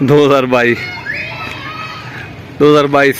2022